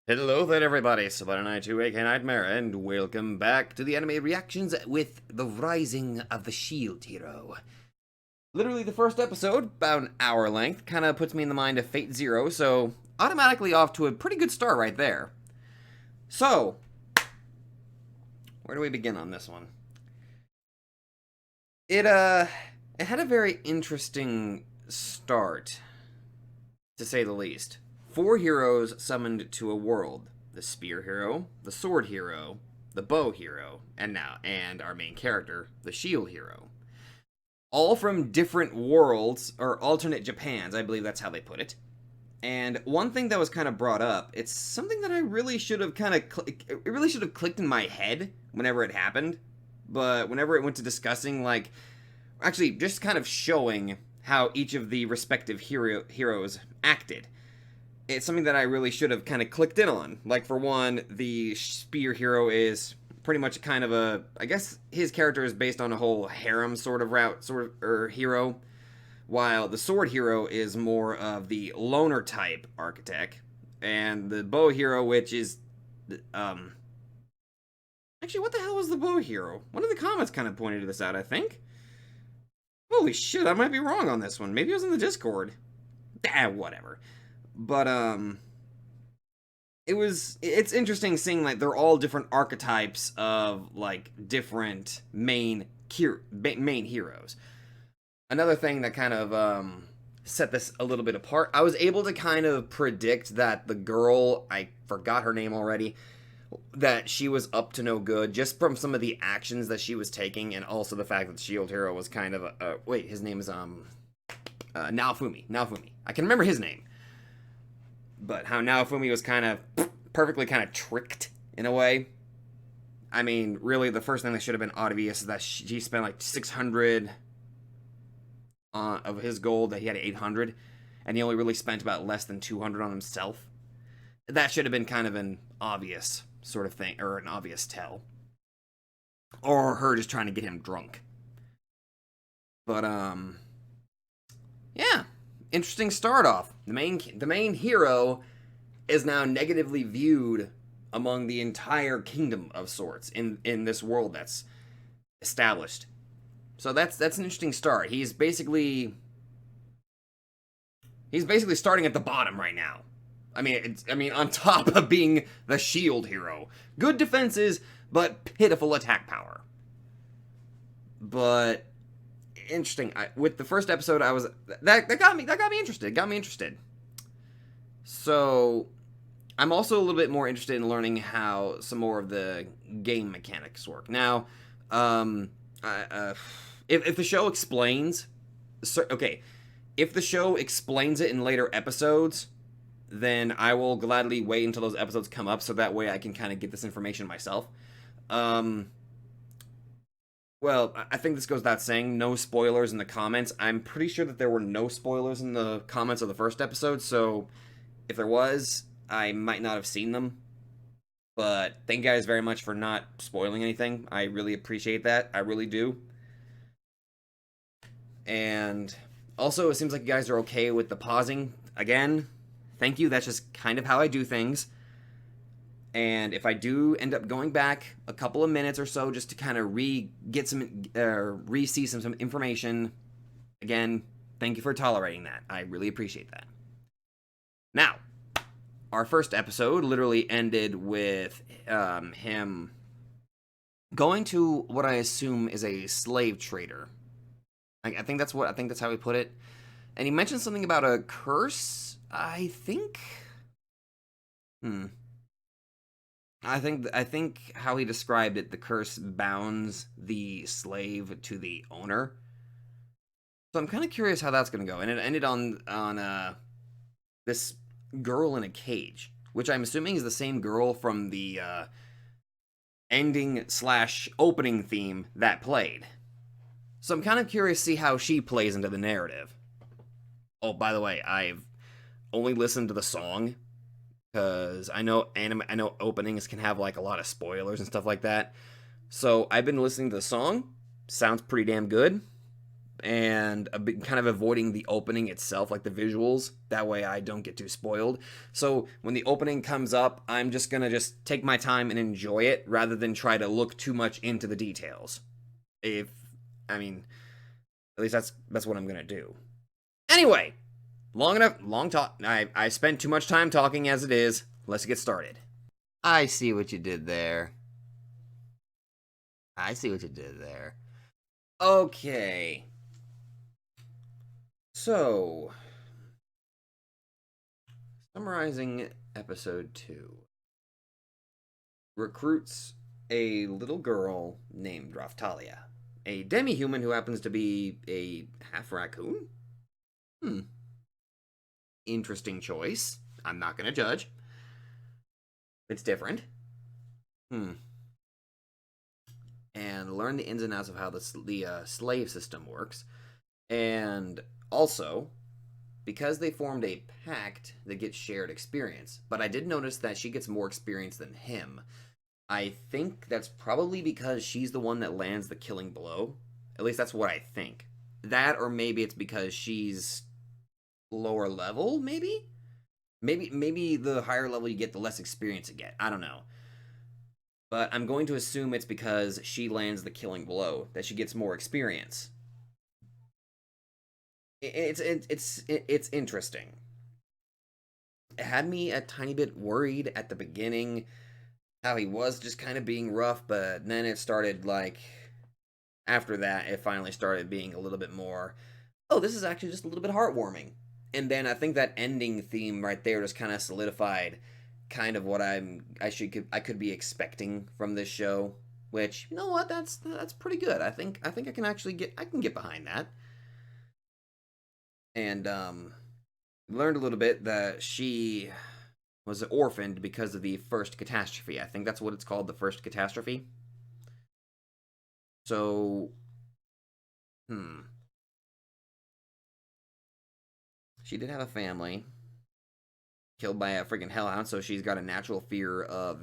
Hello there everybody, Sabanai2 aka Nightmare, and welcome back to the anime reactions with The Rising of the Shield Hero. Literally the first episode, about an hour length, kinda puts me in the mind of Fate Zero, so automatically off to a pretty good start right there. So, where do we begin on this one? It had a very interesting start, to say the least. Four heroes summoned to a world: the spear hero, the sword hero, the bow hero, and our main character, the shield hero. All from different worlds, or alternate Japans, I believe that's how they put it. And one thing that was kind of brought up, it's something that I really should have it really should have clicked in my head whenever it happened. But whenever it went to discussing, actually just kind of showing how each of the respective heroes acted, it's something that I really should have kind of clicked in on. Like, for one, the spear hero is pretty much kind of I guess his character is based on a whole harem sort of hero, while the sword hero is more of the loner type architect, and the bow hero, which is, actually, what the hell was the bow hero? One of the comments kind of pointed this out, I think. Holy shit, I might be wrong on this one. Maybe it was in the Discord. Whatever. But it's interesting seeing they're all different archetypes of different main heroes. Another thing that kind of set this a little bit apart, I was able to kind of predict that the girl, I forgot her name already, that she was up to no good just from some of the actions that she was taking, and also the fact that the shield hero was kind of wait, his name is Naofumi. I can remember his name. But how Naofumi was kind of perfectly kind of tricked in a way. I mean, really, the first thing that should have been obvious is that she spent like 600 of his gold, that he had 800, and he only really spent about less than 200 on himself. That should have been kind of an obvious sort of thing, or an obvious tell. Or her just trying to get him drunk. But, yeah. Interesting start off. The main hero is now negatively viewed among the entire kingdom of sorts in this world that's established. So that's an interesting start. He's basically starting at the bottom right now. I mean, on top of being the shield hero, good defenses but pitiful attack power. But interesting. With the first episode, I was that got me interested. Got me interested. So I'm also a little bit more interested in learning how some more of the game mechanics work. Now, if the show explains, if the show explains it in later episodes, then I will gladly wait until those episodes come up, so that way I can kind of get this information myself. Well, I think this goes without saying, no spoilers in the comments. I'm pretty sure that there were no spoilers in the comments of the first episode, so if there was, I might not have seen them. But thank you guys very much for not spoiling anything. I really appreciate that. I really do. And also, it seems like you guys are okay with the pausing. Again, thank you. That's just kind of how I do things. And if I do end up going back a couple of minutes or so just to kind of re-see some information, again, thank you for tolerating that. I really appreciate that. Now, our first episode literally ended with him going to what I assume is a slave trader. I think that's how he put it. And he mentioned something about a curse, I think. I think how he described it, the curse bounds the slave to the owner. So I'm kind of curious how that's going to go. And it ended on this girl in a cage, which I'm assuming is the same girl from the ending/opening theme that played. So I'm kind of curious to see how she plays into the narrative. Oh, by the way, I've only listened to the song, because I know openings can have a lot of spoilers and stuff like that. So I've been listening to the song. Sounds pretty damn good. and kind of avoiding the opening itself, like the visuals. That way I don't get too spoiled. So when the opening comes up, I'm just gonna just take my time and enjoy it rather than try to look too much into the details. If I mean, at least that's what I'm gonna do. Anyway, long talk. I spent too much time talking as it is. Let's get started. I see what you did there. I see what you did there. Okay. So, summarizing episode 2. Recruits a little girl named Raftalia, a demi-human who happens to be a half raccoon. Hmm. Interesting choice. I'm not gonna judge. It's different. Hmm. And learn the ins and outs of how the slave system works. And also, because they formed a pact that gets shared experience. But I did notice that she gets more experience than him. I think that's probably because she's the one that lands the killing blow. At least that's what I think. That, or maybe it's because she's lower level, maybe? Maybe the higher level you get, the less experience you get. I don't know. But I'm going to assume it's because she lands the killing blow that she gets more experience. It's interesting. It had me a tiny bit worried at the beginning how he was just kind of being rough, but then it started like after that it finally started being a little bit more, oh, this is actually just a little bit heartwarming. And then I think that ending theme right there just kind of solidified kind of what I could be expecting from this show, which, you know what, that's pretty good. I think I can get behind that. And learned a little bit that she was orphaned because of the first catastrophe. I think that's what it's called, the first catastrophe. So, hmm. She did have a family killed by a freaking hellhound, so she's got a natural fear of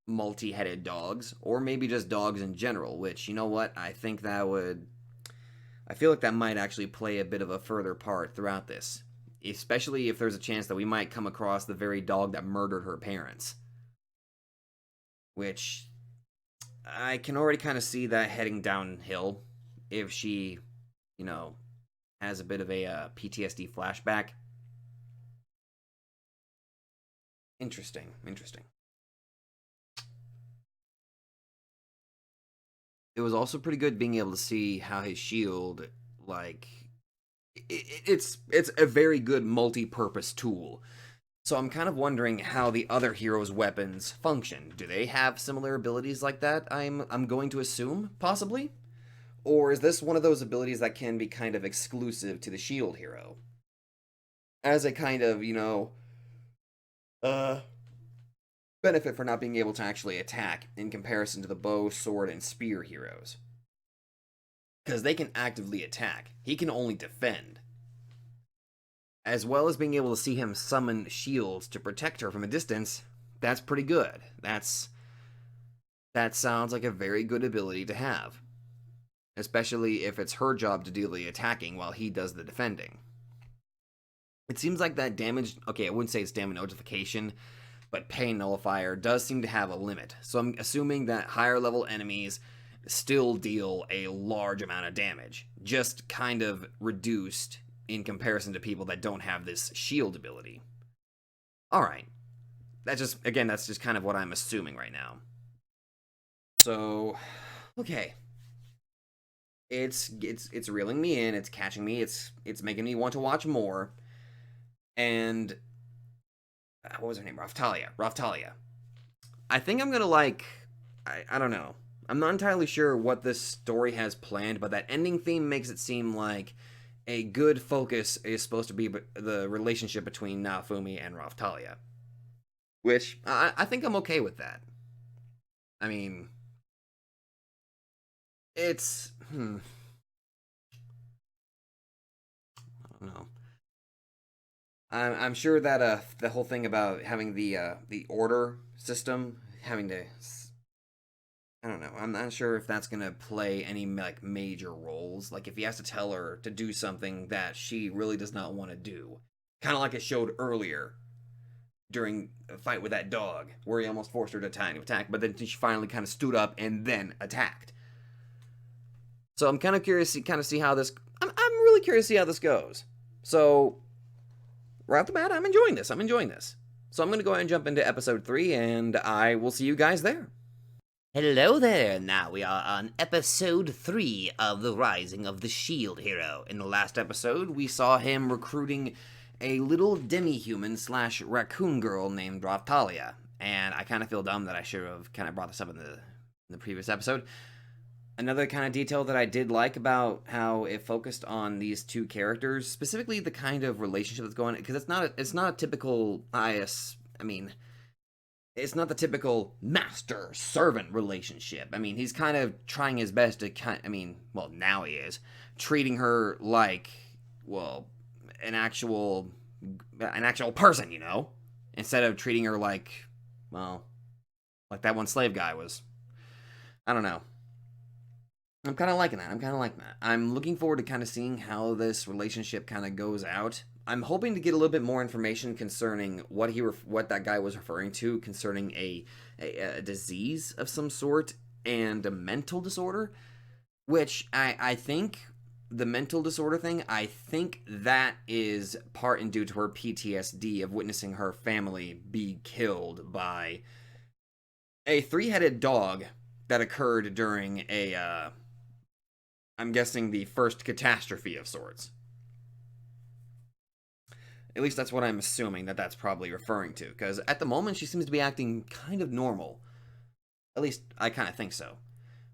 multi headed dogs, or maybe just dogs in general, which, you know what? I think that would. I feel like that might actually play a bit of a further part throughout this, especially if there's a chance that we might come across the very dog that murdered her parents. Which I can already kind of see that heading downhill if she, you know, has a bit of a PTSD flashback. Interesting, interesting. It was also pretty good being able to see how his shield, like, it's a very good multi-purpose tool. So I'm kind of wondering how the other heroes' weapons function. Do they have similar abilities like that? I'm going to assume, possibly. Or is this one of those abilities that can be kind of exclusive to the shield hero? As a kind of, uh, benefit for not being able to actually attack in comparison to the bow, sword, and spear heroes. Because they can actively attack, he can only defend. As well as being able to see him summon shields to protect her from a distance, that's pretty good. That sounds like a very good ability to have. Especially if it's her job to do the attacking while he does the defending. It seems like that damage, okay, I wouldn't say it's damage notification, but pain nullifier does seem to have a limit. So I'm assuming that higher level enemies still deal a large amount of damage, just kind of reduced in comparison to people that don't have this shield ability. All right. That's just kind of what I'm assuming right now. So, okay. It's reeling me in, it's catching me, it's making me want to watch more. And what was her name? Raftalia. I think I'm gonna like. I don't know. I'm not entirely sure what this story has planned, but that ending theme makes it seem like a good focus is supposed to be the relationship between Naofumi and Raftalia. Which I think I'm okay with that. I mean, it's. I don't know. I'm sure that the whole thing about having the order system, having to I don't know. I'm not sure if that's gonna play any like major roles. Like if he has to tell her to do something that she really does not want to do, kind of like it showed earlier during a fight with that dog, where he almost forced her to attack, but then she finally kind of stood up and then attacked. So I'm kind of curious to kind of see how this. I'm really curious to see how this goes. So right off the bat, I'm enjoying this. So I'm gonna go ahead and jump into episode 3, and I will see you guys there. Hello there, now we are on episode 3 of The Rising of the Shield Hero. In the last episode, we saw him recruiting a little demi-human slash raccoon girl named Raftalia, and I kind of feel dumb that I should have kind of brought this up in the previous episode. Another kind of detail that I did like about how it focused on these two characters, specifically the kind of relationship that's going on, because it's not a typical it's not the typical master-servant relationship. I mean, he's kind of trying his best to now he is, treating her like, well, an actual person, you know? Instead of treating her like, well, like that one slave guy was. I don't know. I'm kind of liking that. I'm looking forward to kind of seeing how this relationship kind of goes out. I'm hoping to get a little bit more information concerning what that guy was referring to concerning a disease of some sort and a mental disorder, which I think the mental disorder thing, I think that is part and due to her PTSD of witnessing her family be killed by a 3-headed dog that occurred during I'm guessing the first catastrophe of sorts. At least that's what I'm assuming that's probably referring to, because at the moment she seems to be acting kind of normal. At least I kind of think so.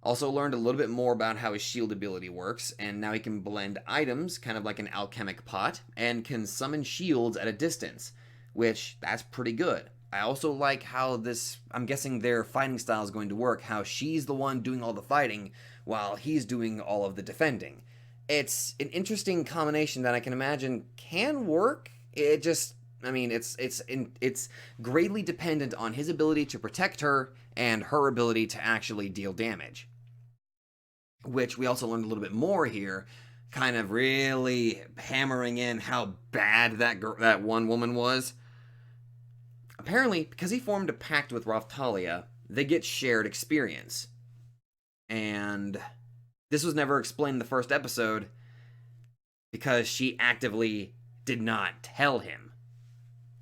Also learned a little bit more about how his shield ability works, and now he can blend items, kind of like an alchemic pot, and can summon shields at a distance, which that's pretty good. I also like how I'm guessing their fighting style is going to work, how she's the one doing all the fighting, while he's doing all of the defending. It's an interesting combination that I can imagine can work. It just, it's greatly dependent on his ability to protect her and her ability to actually deal damage. Which we also learned a little bit more here, kind of really hammering in how bad that one woman was. Apparently, because he formed a pact with Raftalia, they get shared experience. And this was never explained in the first episode because she actively did not tell him.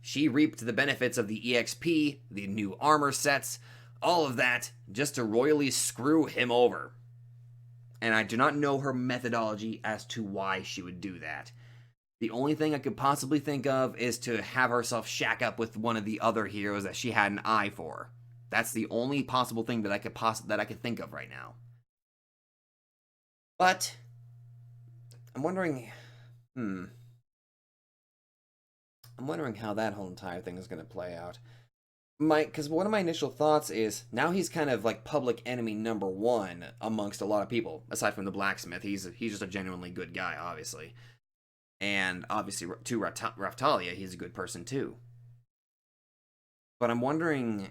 She reaped the benefits of the EXP, the new armor sets, all of that, just to royally screw him over. And I do not know her methodology as to why she would do that. The only thing I could possibly think of is to have herself shack up with one of the other heroes that she had an eye for. That's the only possible thing that I could think of right now. But I'm wondering how that whole entire thing is going to play out. Because one of my initial thoughts is, now he's kind of like public enemy number 1 amongst a lot of people, aside from the blacksmith. He's just a genuinely good guy, obviously. And obviously, to Raftalia, he's a good person too. But I'm wondering,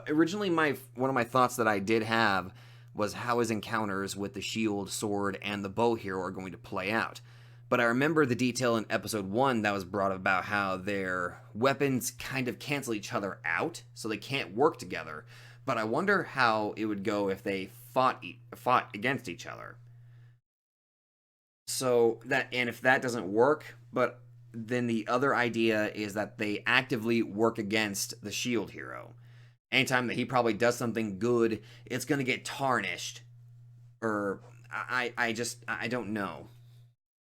originally one of my thoughts that I did have was how his encounters with the shield, sword, and the bow hero are going to play out. But I remember the detail in episode 1 that was brought up about how their weapons kind of cancel each other out, so they can't work together. But I wonder how it would go if they fought against each other. So if that doesn't work, but then the other idea is that they actively work against the shield hero. Anytime that he probably does something good, it's going to get tarnished. Or I don't know.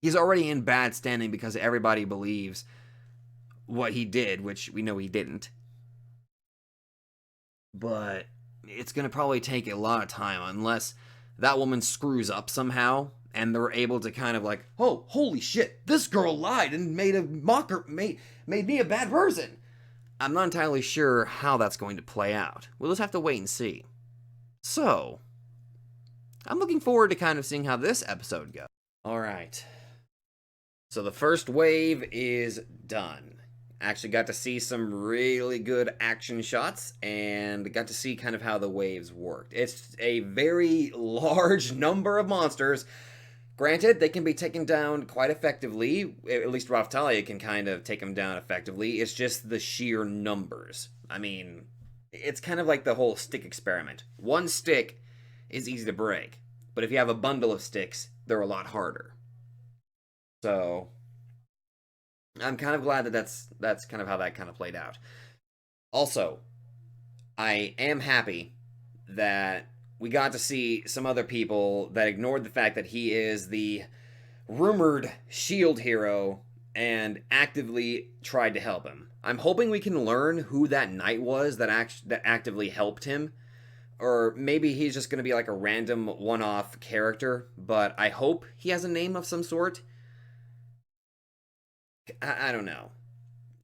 He's already in bad standing because everybody believes what he did, which we know he didn't. But it's going to probably take a lot of time unless that woman screws up somehow and they're able to kind of like, oh, holy shit, this girl lied and made me a bad person. I'm not entirely sure how that's going to play out. We'll just have to wait and see. So, I'm looking forward to kind of seeing how this episode goes. Alright. So the first wave is done. Actually got to see some really good action shots and got to see kind of how the waves worked. It's a very large number of monsters. Granted, they can be taken down quite effectively. At least Raftalia can kind of take them down effectively. It's just the sheer numbers. I mean, it's kind of like the whole stick experiment. One stick is easy to break, but if you have a bundle of sticks, they're a lot harder. So, I'm kind of glad that that's kind of how that kind of played out. Also, I am happy that we got to see some other people that ignored the fact that he is the rumored shield hero and actively tried to help him. I'm hoping we can learn who that knight was that actively helped him, or maybe he's just going to be like a random one-off character, but I hope he has a name of some sort. I don't know.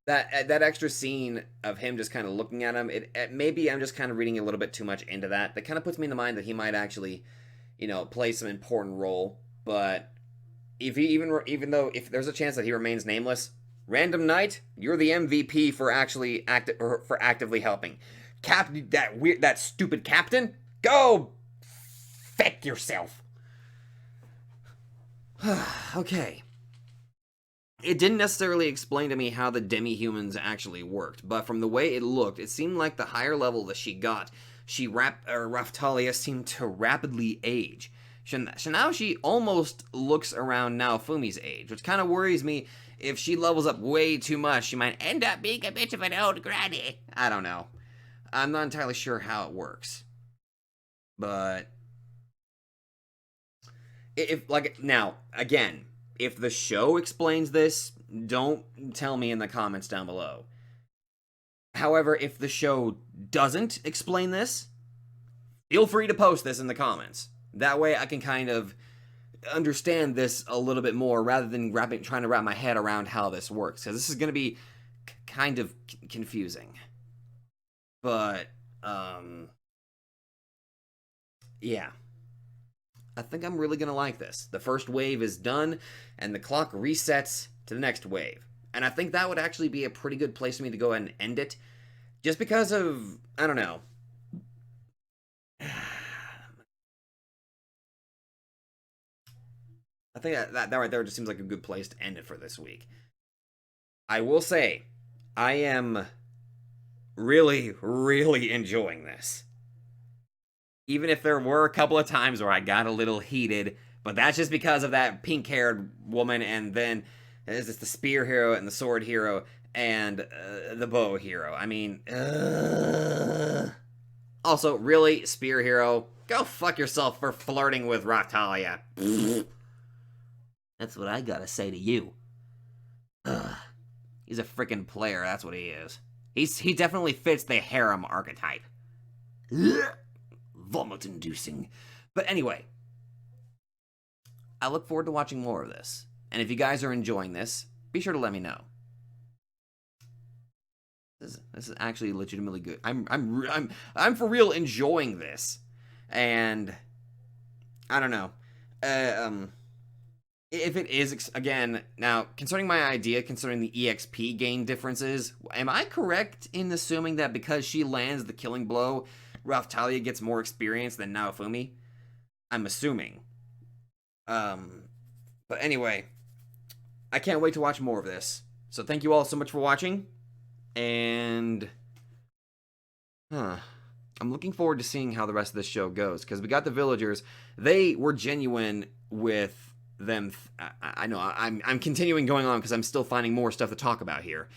That extra scene of him just kind of looking at him, maybe I'm just kind of reading a little bit too much into that. That kind of puts me in the mind that he might actually, play some important role. But if he even though if there's a chance that he remains nameless, random knight, you're the MVP for actually actively helping. That stupid captain, go feck yourself. Okay. It didn't necessarily explain to me how the demi-humans actually worked, but from the way it looked, it seemed like the higher level that she got, Raftalia seemed to rapidly age. So now she almost looks around Naofumi's age, which kind of worries me. If she levels up way too much, she might end up being a bit of an old granny. I don't know. I'm not entirely sure how it works. But now, again, if the show explains this, don't tell me in the comments down below. However, if the show doesn't explain this, feel free to post this in the comments. That way I can kind of understand this a little bit more rather than trying to wrap my head around how this works, because this is going to be kind of confusing. But, yeah. I think I'm really going to like this. The first wave is done, and the clock resets to the next wave. And I think that would actually be a pretty good place for me to go ahead and end it. Just because of, I don't know. I think that right there just seems like a good place to end it for this week. I will say, I am really, really enjoying this. Even if there were a couple of times where I got a little heated, but that's just because of that pink-haired woman, and then there's just the spear hero and the sword hero and the bow hero. I mean, also, really, spear hero, go fuck yourself for flirting with Raftalia. That's what I gotta say to you. He's a freaking player, that's what he is. He definitely fits the harem archetype. Vomit-inducing. But anyway, I look forward to watching more of this. And if you guys are enjoying this, be sure to let me know. This is actually legitimately good. I'm for real enjoying this. And I don't know. If it is, again, now, concerning my idea, concerning the EXP gain differences, am I correct in assuming that because she lands the killing blow, Raftalia gets more experience than Naofumi? I'm assuming. But anyway, I can't wait to watch more of this. So thank you all so much for watching, and I'm looking forward to seeing how the rest of this show goes, because we got the villagers. They were genuine with them. I know I'm continuing going on because I'm still finding more stuff to talk about here.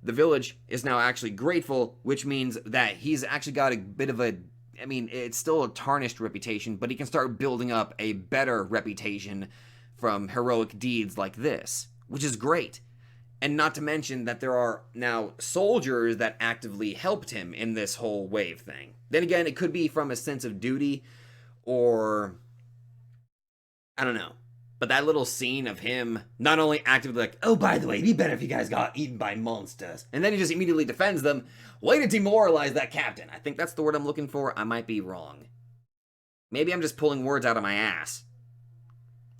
The village is now actually grateful, which means that he's actually got a bit of a, I mean, it's still a tarnished reputation, but he can start building up a better reputation from heroic deeds like this, which is great. And not to mention that there are now soldiers that actively helped him in this whole wave thing. Then again, it could be from a sense of duty, or I don't know. But that little scene of him not only actively like, oh, by the way, it'd be better if you guys got eaten by monsters, and then he just immediately defends them, way to demoralize that captain. I think that's the word I'm looking for. I might be wrong. Maybe I'm just pulling words out of my ass.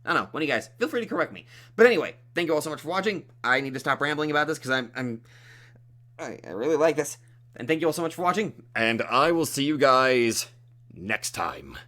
I don't know. One of you guys, feel free to correct me. But anyway, thank you all so much for watching. I need to stop rambling about this because I'm I really like this. And thank you all so much for watching. And I will see you guys next time.